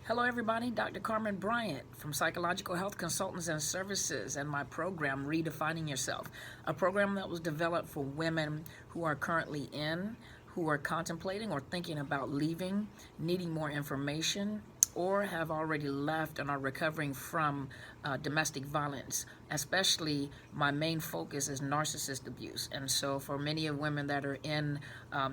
Hello, everybody. Dr. Carmen Bryant from Psychological Health Consultants and Services and my program, Redefining Yourself, a program that was developed for women who are currently in, who are contemplating or thinking about leaving, needing more information, or have already left and are recovering from domestic violence. Especially, my main focus is narcissist abuse. And so for many of women that are in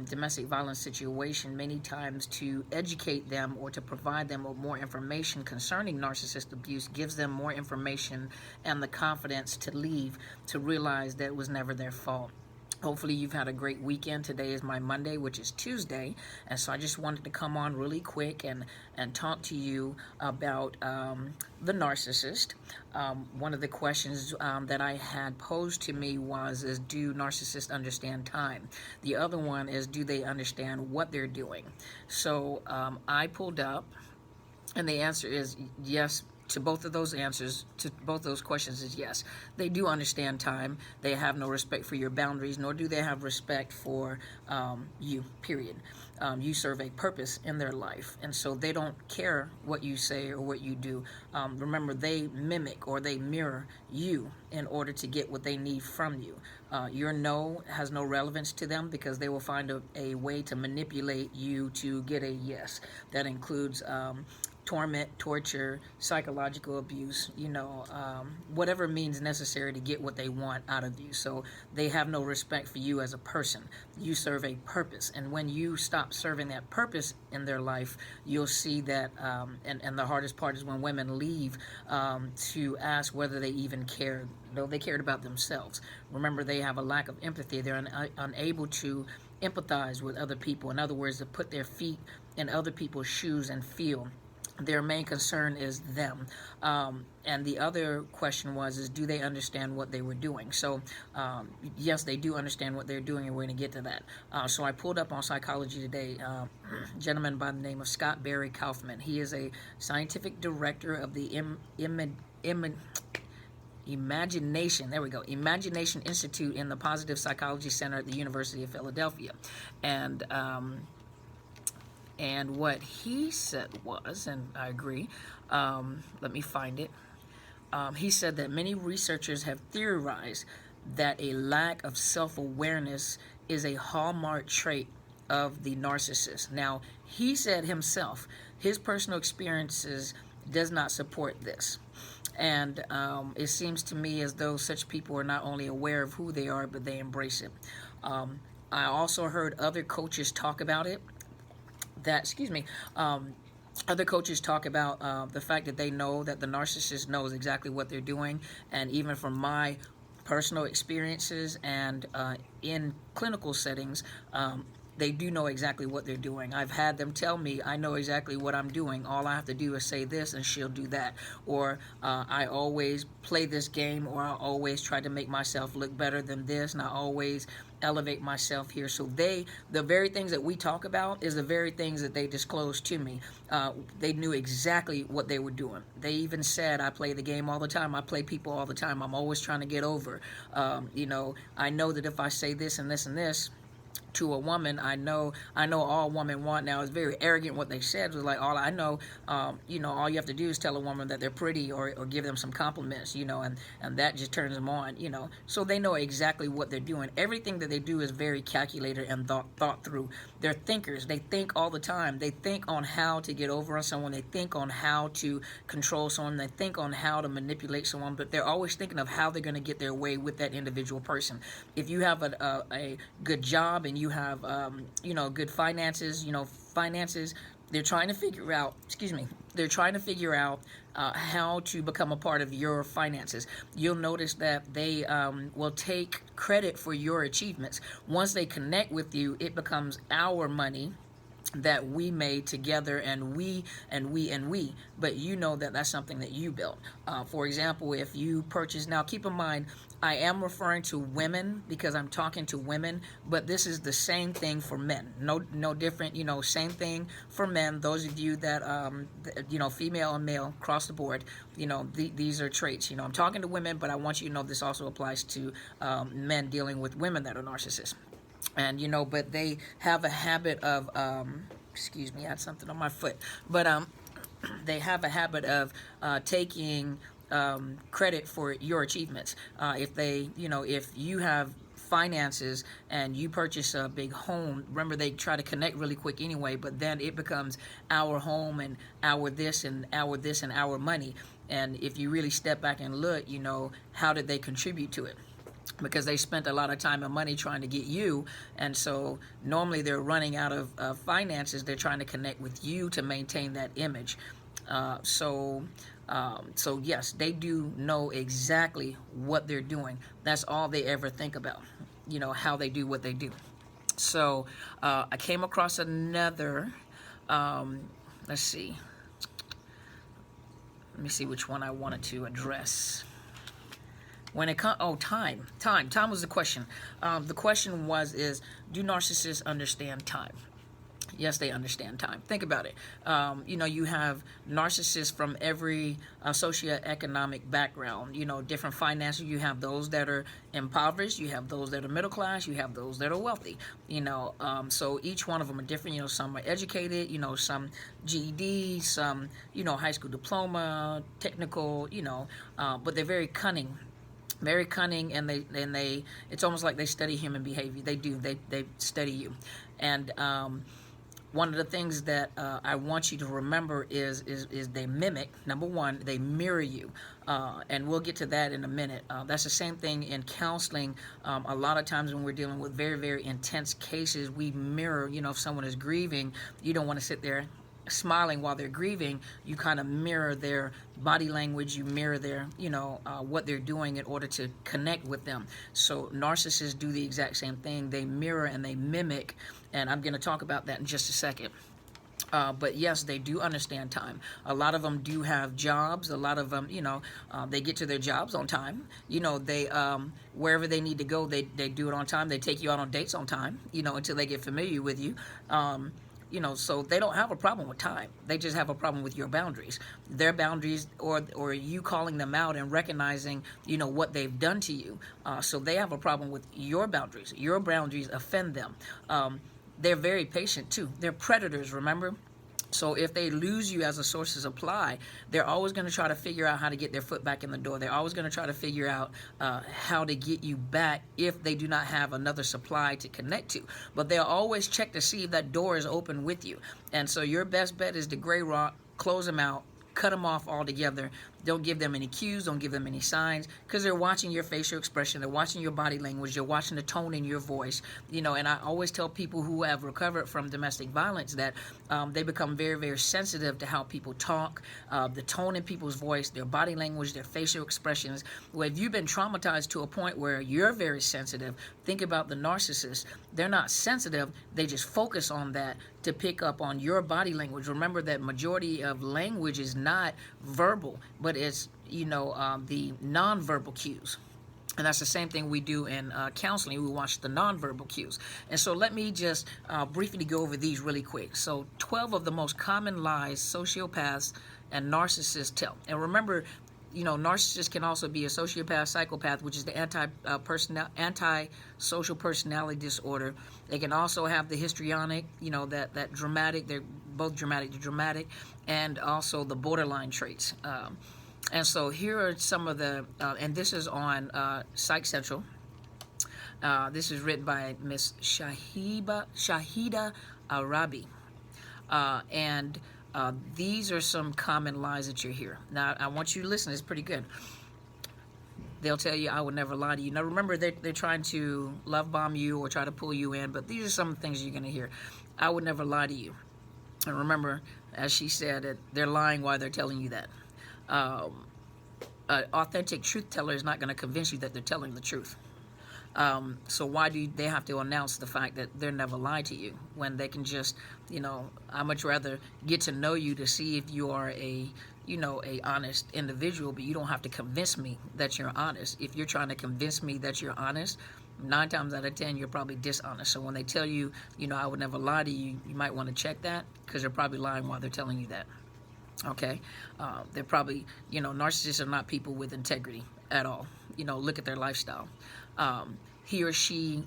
domestic violence situation, many times to educate them or to provide them with more information concerning narcissist abuse gives them more information and the confidence to leave, to realize that it was never their fault. Hopefully you've had a great weekend. Today is my Monday, which is Tuesday, and so I just wanted to come on really quick and talk to you about the narcissist. One of the questions that I had posed to me is do narcissists understand time? The other one is, do they understand what they're doing? So I pulled up, and the answer is yes. To both of those answers, to both those questions is yes. They do understand time. They have no respect for your boundaries, nor do they have respect for you, period. You serve a purpose in their life, and so they don't care what you say or what you do. Remember, they mimic or they mirror you in order to get what they need from you. Your no has no relevance to them because they will find a way to manipulate you to get a yes. That includes torment, torture, psychological abuse, whatever means necessary to get what they want out of you. So they have no respect for you as a person. You serve a purpose. And when you stop serving that purpose in their life, you'll see that, and the hardest part is when women leave to ask whether they even cared. No, they cared about themselves. Remember, they have a lack of empathy. They're unable to empathize with other people. In other words, to put their feet in other people's shoes and feel. Their main concern is them. And the other question is do they understand what they were doing? So yes, they do understand what they're doing, and we're going to get to that. So I pulled up on Psychology Today a gentleman by the name of Scott Barry Kaufman. He is a scientific director of the Imagination Institute in the Positive Psychology Center at the University of Philadelphia. And what he said was, and I agree, let me find it. He said that many researchers have theorized that a lack of self-awareness is a hallmark trait of the narcissist. Now, he said himself, his personal experiences does not support this. And it seems to me as though such people are not only aware of who they are, but they embrace it. I also heard other coaches talk about it. Other coaches talk about the fact that they know that the narcissist knows exactly what they're doing. And even from my personal experiences and in clinical settings, they do know exactly what they're doing. I've had them tell me, I know exactly what I'm doing. All I have to do is say this and she'll do that. Or I always play this game, or I always try to make myself look better than this, and I always elevate myself here. So the very things that we talk about is the very things that they disclose to me. They knew exactly what they were doing. They even said, I play the game all the time. I play people all the time. I'm always trying to get over. I know that if I say this and this and this to a woman, I know all women want now. It's very arrogant what they said. It was like, all I know, all you have to do is tell a woman that they're pretty or give them some compliments, and that just turns them on, So they know exactly what they're doing. Everything that they do is very calculated and thought through. They're thinkers. They think all the time. They think on how to get over on someone. They think on how to control someone. They think on how to manipulate someone, but they're always thinking of how they're going to get their way with that individual person. If you have a good job and you have good finances, they're trying to figure out how to become a part of your finances. You'll notice that they will take credit for your achievements. Once they connect with you, it becomes our money that we made together, and we, but that's something that you built. For example, if you purchase, now keep in mind, I am referring to women because I'm talking to women, but this is the same thing for men. No different, same thing for men. Those of you that, female and male across the board, these are traits. I'm talking to women, but I want you to know this also applies to men dealing with women that are narcissists. And but they have a habit of excuse me, I had something on my foot, but they have a habit of taking credit for your achievements. If you have finances and you purchase a big home, remember they try to connect really quick anyway, but then it becomes our home and our this and our this and our money. And if you really step back and look, how did they contribute to it? Because they spent a lot of time and money trying to get you, and so normally they're running out of finances. They're trying to connect with you to maintain that image. So yes, they do know exactly what they're doing. That's all they ever think about, how they do what they do. So I came across another, let's see. Let me see which one I wanted to address. When it comes, time was the question. The question is, do narcissists understand time? Yes, they understand time. Think about it. You have narcissists from every socioeconomic background, different finances. You have those that are impoverished. You have those that are middle class. You have those that are wealthy. So each one of them are different. Some are educated, some GED, some, high school diploma, technical, but they're very cunning. Very cunning, and they it's almost like they study human behavior. They study you. And one of the things that I want you to remember is they mimic. Number one, they mirror you, and we'll get to that in a minute. That's the same thing in counseling. A lot of times when we're dealing with very, very intense cases, we mirror. If someone is grieving, you don't want to sit there smiling while they're grieving. You kind of mirror their body language, you mirror their what they're doing in order to connect with them. So narcissists do the exact same thing. They mirror and they mimic, and I'm going to talk about that in just a second. But yes, they do understand time. A lot of them do have jobs. A lot of them, they get to their jobs on time. They wherever they need to go, they do it on time. They take you out on dates on time, until they get familiar with you. So they don't have a problem with time. They just have a problem with your boundaries. Their boundaries, or you calling them out and recognizing, what they've done to you. So they have a problem with your boundaries. Your boundaries offend them. They're very patient too. They're predators, remember? So if they lose you as a source of supply, they're always going to try to figure out how to get their foot back in the door. They're always going to try to figure out how to get you back if they do not have another supply to connect to. But they'll always check to see if that door is open with you. And so your best bet is to gray rock, close them out, cut them off altogether. Don't give them any cues. Don't give them any signs, because they're watching your facial expression. They're watching your body language. They're watching the tone in your voice. And I always tell people who have recovered from domestic violence that they become very, very sensitive to how people talk, the tone in people's voice, their body language, their facial expressions. Well, if you've been traumatized to a point where you're very sensitive, think about the narcissist. They're not sensitive. They just focus on that to pick up on your body language. Remember that majority of language is not verbal, but it's the nonverbal cues. And that's the same thing we do in counseling. We watch the nonverbal cues. And so let me just briefly go over these really quick. So 12 of the most common lies sociopaths and narcissists tell. And remember, narcissists can also be a sociopath, psychopath, which is the antisocial personality disorder. They can also have the histrionic, that dramatic. They're both dramatic to dramatic, and also the borderline traits. And so here are some of the, and this is on Psych Central. This is written by Miss Shahida Arabi. And these are some common lies that you hear. Now, I want you to listen. It's pretty good. They'll tell you, I would never lie to you. Now, remember, they're trying to love bomb you or try to pull you in, but these are some things you're going to hear. I would never lie to you. And remember, as she said, that they're lying while they're telling you that. An authentic truth teller is not going to convince you that they're telling the truth. So why do they have to announce the fact that they're never lied to you when they can just, I much rather get to know you to see if you are a honest individual, but you don't have to convince me that you're honest. If you're trying to convince me that you're honest, 9 times out of 10, you're probably dishonest. So when they tell you, I would never lie to you, you might want to check that, because they're probably lying while they're telling you that. Okay? They're probably, narcissists are not people with integrity at all. Look at their lifestyle. He or she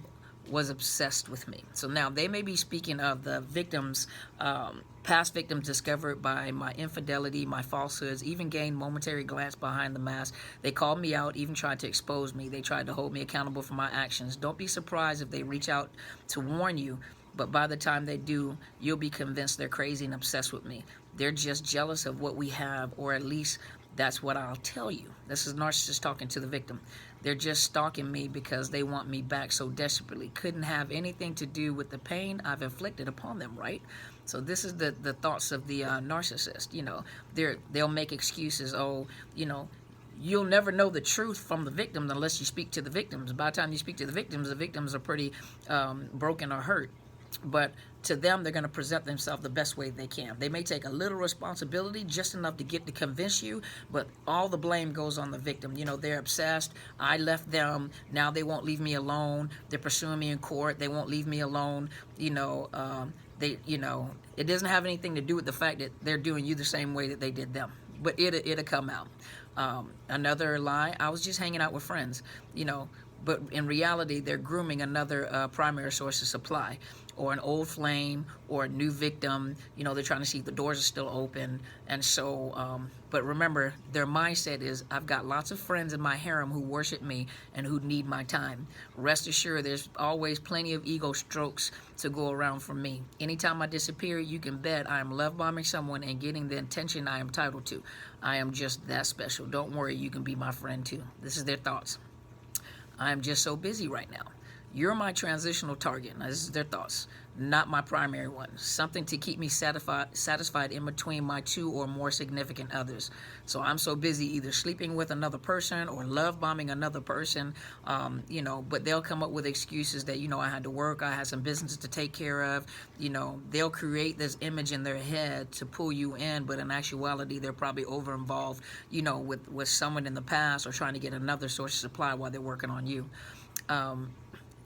was obsessed with me. So now they may be speaking of the victim's Past victims discovered by my infidelity, my falsehoods, even gained momentary glance behind the mask. They called me out, even tried to expose me. They tried to hold me accountable for my actions. Don't be surprised if they reach out to warn you, but by the time they do, you'll be convinced they're crazy and obsessed with me. They're just jealous of what we have, or at least that's what I'll tell you. This is Narcissist talking to the victim. They're just stalking me because they want me back so desperately. Couldn't have anything to do with the pain I've inflicted upon them, right? So this is the thoughts of the narcissist. You know, they'll make excuses. Oh, you know, you'll never know the truth from the victim unless you speak to the victims. By the time you speak to the victims are pretty broken or hurt. But to them, they're going to present themselves the best way they can. They may take a little responsibility, just enough to get to convince you, but all the blame goes on the victim. You know, they're obsessed. I left them. Now they won't leave me alone. They're pursuing me in court. They won't leave me alone. You know, it doesn't have anything to do with the fact that they're doing you the same way that they did them. But it'll come out. Another lie, I was just hanging out with friends, you know, but in reality, they're grooming another primary source of supply, or an old flame, or a new victim. You know, they're trying to see if the doors are still open. And so, but remember, their mindset is, I've got lots of friends in my harem who worship me and who need my time. Rest assured, there's always plenty of ego strokes to go around for me. Anytime I disappear, you can bet I am love bombing someone and getting the attention I am entitled to. I am just that special. Don't worry, you can be my friend too. This is their thoughts. I am just so busy right now. You're my transitional target. Now, this is their thoughts, not my primary one. Something to keep me satisfied in between my two or more significant others. So I'm so busy either sleeping with another person or love bombing another person, you know, but they'll come up with excuses that, you know, I had to work, I had some business to take care of. You know, they'll create this image in their head to pull you in, but in actuality, they're probably over involved, you know, with someone in the past, or trying to get another source of supply while they're working on you.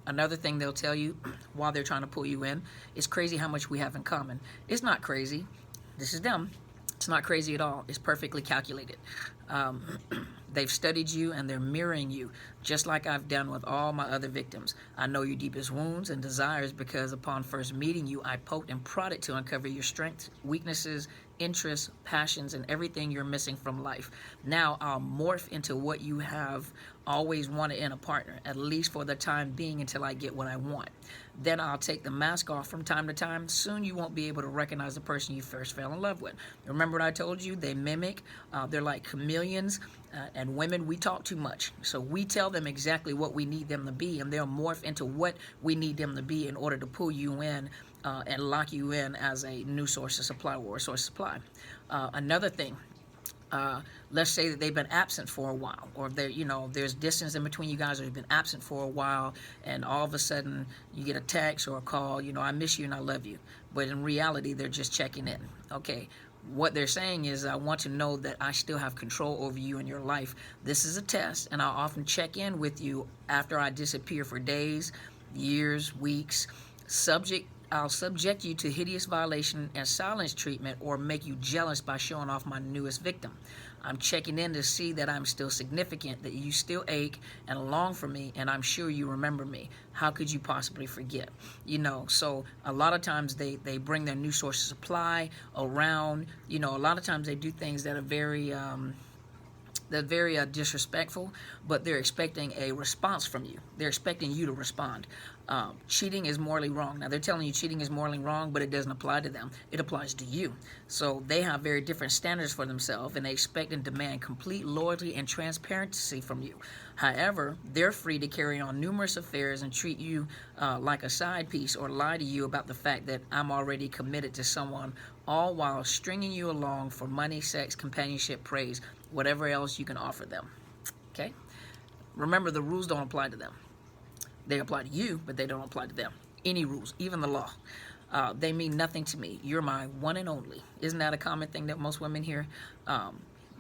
Another thing they'll tell you while they're trying to pull you in, it's crazy how much we have in common. It's not crazy. This is them. It's not crazy at all. It's perfectly calculated. They've studied you and they're mirroring you, just like I've done with all my other victims. I know your deepest wounds and desires because upon first meeting you, I poked and prodded to uncover your strengths, weaknesses, interests, passions, and everything you're missing from life. Now I'll morph into what you have always wanted in a partner, at least for the time being until I get what I want. Then I'll take the mask off from time to time. Soon you won't be able to recognize the person you first fell in love with. Remember what I told you? They mimic. They're like chameleons. And women, we talk too much. So we tell them exactly what we need them to be, and they'll morph into what we need them to be in order to pull you in and lock you in as a new source of supply or a source of supply. Another thing, let's say that they've been absent for a while, or there's distance in between you guys, or you've been absent for a while, and all of a sudden you get a text or a call, I miss you and I love you. But in reality, they're just checking in. Okay. What they're saying is, I want to know that I still have control over you and your life. This is a test, and I'll often check in with you after I disappear for days, years, weeks. I'll subject you to hideous violation and silence treatment, or make you jealous by showing off my newest victim. I'm checking in to see that I'm still significant, that you still ache and long for me, and I'm sure you remember me. How could you possibly forget? So a lot of times they bring their new source of supply around. A lot of times they do things that are very disrespectful, but they're expecting a response from you. They're expecting you to respond. Cheating is morally wrong. Now, they're telling you cheating is morally wrong, but it doesn't apply to them. It applies to you. So they have very different standards for themselves, and they expect and demand complete loyalty and transparency from you. However, they're free to carry on numerous affairs and treat you like a side piece, or lie to you about the fact that I'm already committed to someone, all while stringing you along for money, sex, companionship, praise, whatever else you can offer them. Okay? Remember, the rules don't apply to them. They apply to you, but they don't apply to them. Any rules, even the law. They mean nothing to me. You're my one and only. Isn't that a common thing that most women hear?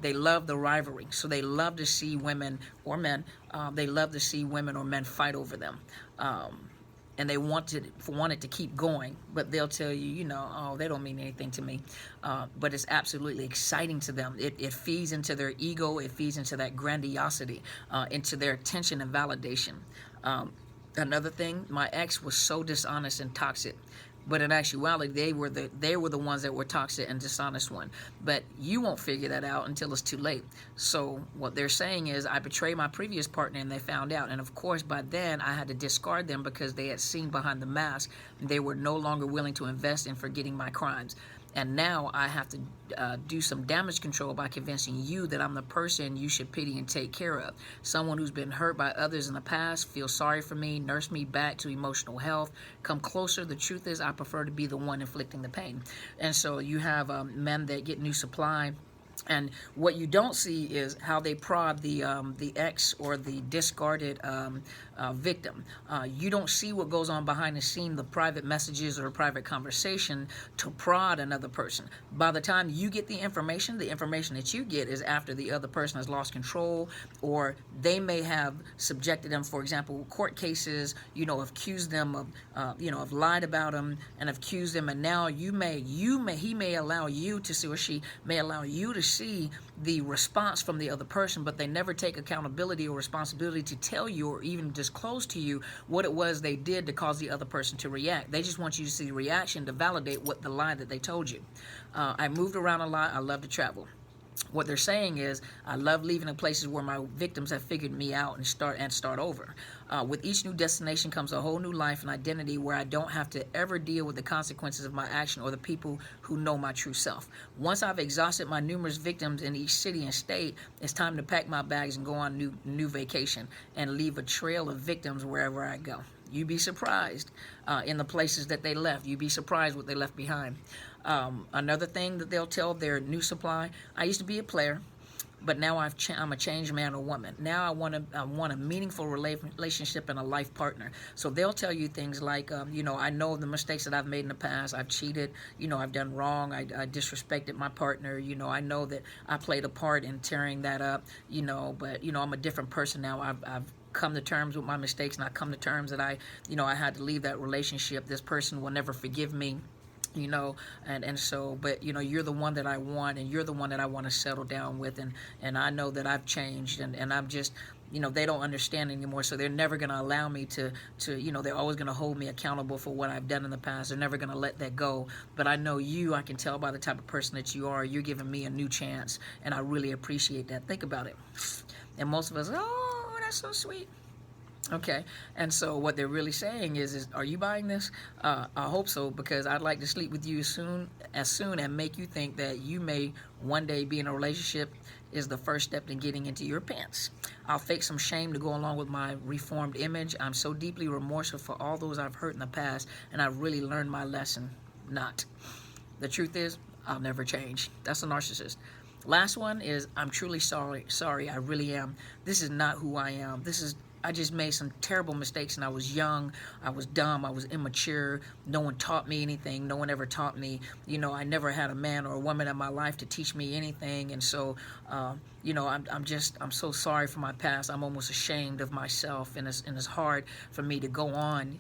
They love the rivalry. So they love to see women or men, they love to see women or men fight over them. And they want it to keep going, but they'll tell you, oh, they don't mean anything to me. But it's absolutely exciting to them. It feeds into their ego. It feeds into that grandiosity, into their attention and validation. Another thing, my ex was so dishonest and toxic. But in actuality, they were the ones that were toxic and dishonest one. But you won't figure that out until it's too late. So what they're saying is, I betrayed my previous partner and they found out. And of course, by then I had to discard them because they had seen behind the mask. They were no longer willing to invest in forgetting my crimes. And now I have to do some damage control by convincing you that I'm the person you should pity and take care of. Someone who's been hurt by others in the past, feel sorry for me, nurse me back to emotional health, come closer. The truth is, I prefer to be the one inflicting the pain. And so you have men that get new supply. And what you don't see is how they prod the ex or the discarded victim. You don't see what goes on behind the scene, the private messages or private conversation to prod another person. By the time you get the information that you get is after the other person has lost control, or they may have subjected them, for example, court cases, accused them of, have lied about them and accused them, and now he may allow you to see, or she may allow you to see the response from the other person, but they never take accountability or responsibility to tell you or even disclose to you what it was they did to cause the other person to react. They just want you to see the reaction to validate what the lie that they told you. I moved around a lot. I love to travel. What they're saying is, I love leaving in places where my victims have figured me out and start over. With each new destination comes a whole new life and identity where I don't have to ever deal with the consequences of my action or the people who know my true self. Once I've exhausted my numerous victims in each city and state, it's time to pack my bags and go on new vacation and leave a trail of victims wherever I go. You'd be surprised in the places that they left. You'd be surprised what they left behind. Another thing that they'll tell their new supply, I used to be a player, but now I'm a changed man or woman. Now I want a meaningful relationship and a life partner. So they'll tell you things like, I know the mistakes that I've made in the past. I've cheated. I've done wrong. I disrespected my partner. I know that I played a part in tearing that up. But I'm a different person now. I've come to terms with my mistakes, and I come to terms that I had to leave that relationship. This person will never forgive me. But you're the one that I want, and you're the one that I want to settle down with, and I know that I've changed, and I'm just, they don't understand anymore, so they're never going to allow me to they're always going to hold me accountable for what I've done in the past. They're never going to let that go. But I know I can tell by the type of person that you are. You're giving me a new chance, and I really appreciate that. Think about it. And most of us, oh, that's so sweet. Okay, and so what they're really saying is are you buying this? I hope so, because I'd like to sleep with you as soon and make you think that you may one day be in a relationship is the first step in getting into your pants. I'll fake some shame to go along with my reformed image. I'm so deeply remorseful for all those I've hurt in the past, and I've really learned my lesson not. The truth is, I'll never change. That's a narcissist. Last one is, I'm truly sorry. I really am. This is not who I am. I just made some terrible mistakes, and I was young, I was dumb, I was immature. No one taught me anything. No one ever taught me. I never had a man or a woman in my life to teach me anything. And so, I'm so sorry for my past. I'm almost ashamed of myself, and it's hard for me to go on,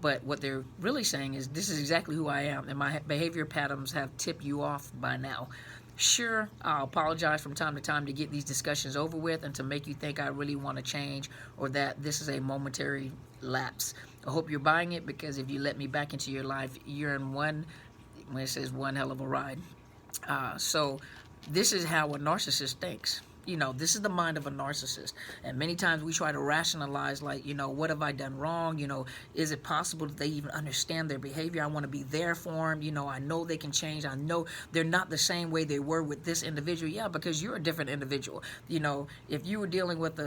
But what they're really saying is, this is exactly who I am, and my behavior patterns have tipped you off by now. Sure, I'll apologize from time to time to get these discussions over with and to make you think I really want to change, or that this is a momentary lapse. I hope you're buying it, because if you let me back into your life, you're in when it says one hell of a ride. So this is how a narcissist thinks. This is the mind of a narcissist. And many times we try to rationalize, like, what have I done wrong? Is it possible that they even understand their behavior? I want to be there for them. I know they can change. I know they're not the same way they were with this individual. Yeah, because you're a different individual. If you were dealing with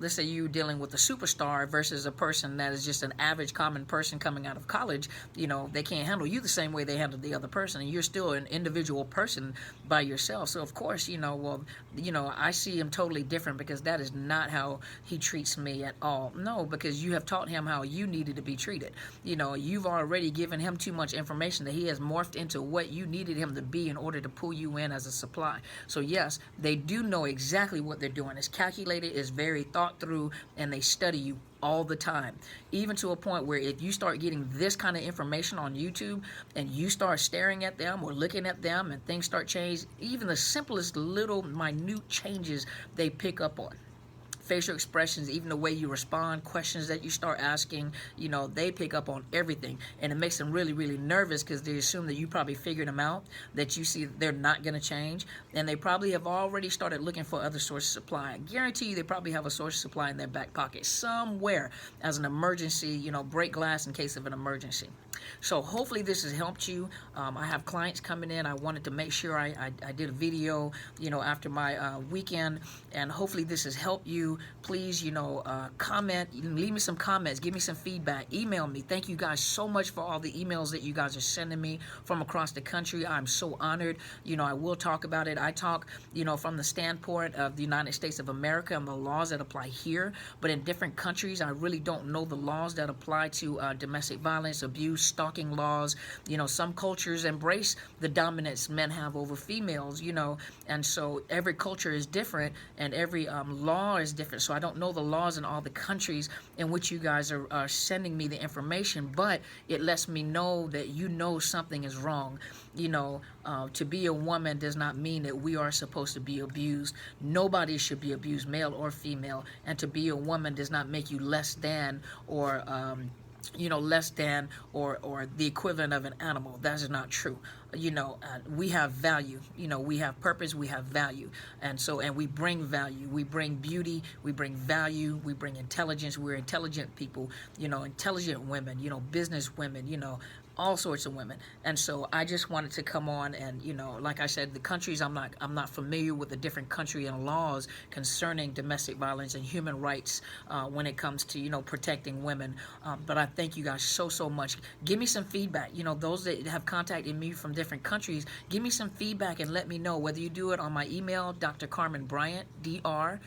let's say you were dealing with a superstar versus a person that is just an average common person coming out of college, they can't handle you the same way they handle the other person. And you're still an individual person by yourself. So of course, I see him totally different, because that is not how he treats me at all. No, because you have taught him how you needed to be treated. You've already given him too much information that he has morphed into what you needed him to be in order to pull you in as a supply. So yes, they do know exactly what they're doing. It's calculated, it's very thought through, and they study you all the time, even to a point where if you start getting this kind of information on YouTube and you start staring at them or looking at them and things start changing, even the simplest little minute changes they pick up on. facial expressions, even the way you respond, questions that you start asking, you know, they pick up on everything. And it makes them really, really nervous because they assume that you probably figured them out, that you see they're not going to change. And they probably have already started looking for other sources of supply. I guarantee you they probably have a source of supply in their back pocket somewhere as an emergency, you know, break glass in case of an emergency. So hopefully this has helped you. I have clients coming in. I wanted to make sure I did a video, you know, after my weekend, and hopefully this has helped you. Please, you know, comment, leave me some comments, give me some feedback, email me. Thank you guys so much for all the emails that you guys are sending me from across the country. I'm so honored. You know, I will talk about it. I talk, you know, from the standpoint of the United States of America and the laws that apply here, but in different countries, I really don't know the laws that apply to domestic violence, abuse, stalking laws. You know, some cultures embrace the dominance men have over females, you know, and so every culture is different and every law is different. So I don't know the laws in all the countries in which you guys are sending me the information, but it lets me know that you know something is wrong. You know, to be a woman does not mean that we are supposed to be abused. Nobody should be abused, male or female, and to be a woman does not make you less than or you know, less than or the equivalent of an animal. That is not true. You know, we have value. You know, we have purpose, we have value. And so, and we bring value. We bring beauty, we bring value, we bring intelligence. We're intelligent people, you know, intelligent women, you know, business women, you know, all sorts of women. And so I just wanted to come on and, you know, like I said, the countries, I'm not familiar with the different country and laws concerning domestic violence and human rights when it comes to, you know, protecting women. But I thank you guys so much. Give me some feedback. You know, those that have contacted me from different countries, give me some feedback and let me know, whether you do it on my email, Dr. Carmen Bryant, DrCarmenBryant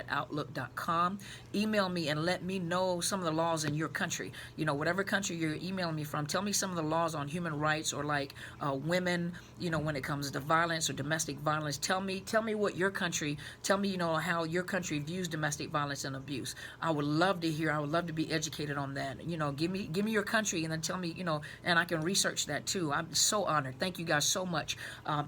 @outlook.com. Email me and let me know some of the laws in your country. You know, whatever country you're emailing me from, tell me some of the laws on human rights or like women, you know, when it comes to violence or domestic violence. Tell me what your country, tell me, you know, how your country views domestic violence and abuse. I would love to hear, I would love to be educated on that. You know, give me your country and then tell me, you know, and I can research that too. I'm so honored. Thank you guys so much.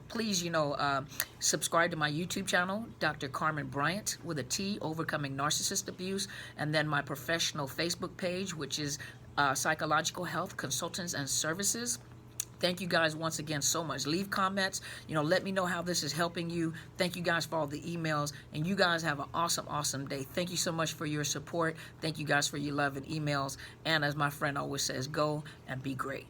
Please, you know, subscribe to my YouTube channel, Dr. Carmen Bryant with a T, Overcoming Narcissist Abuse, and then my professional Facebook page, which is Psychological Health Consultants and Services. Thank you guys once again so much. Leave comments, you know, let me know how this is helping you. Thank you guys for all the emails, and you guys have an awesome day. Thank you so much for your support. Thank you guys for your love and emails, and as my friend always says, go and be great.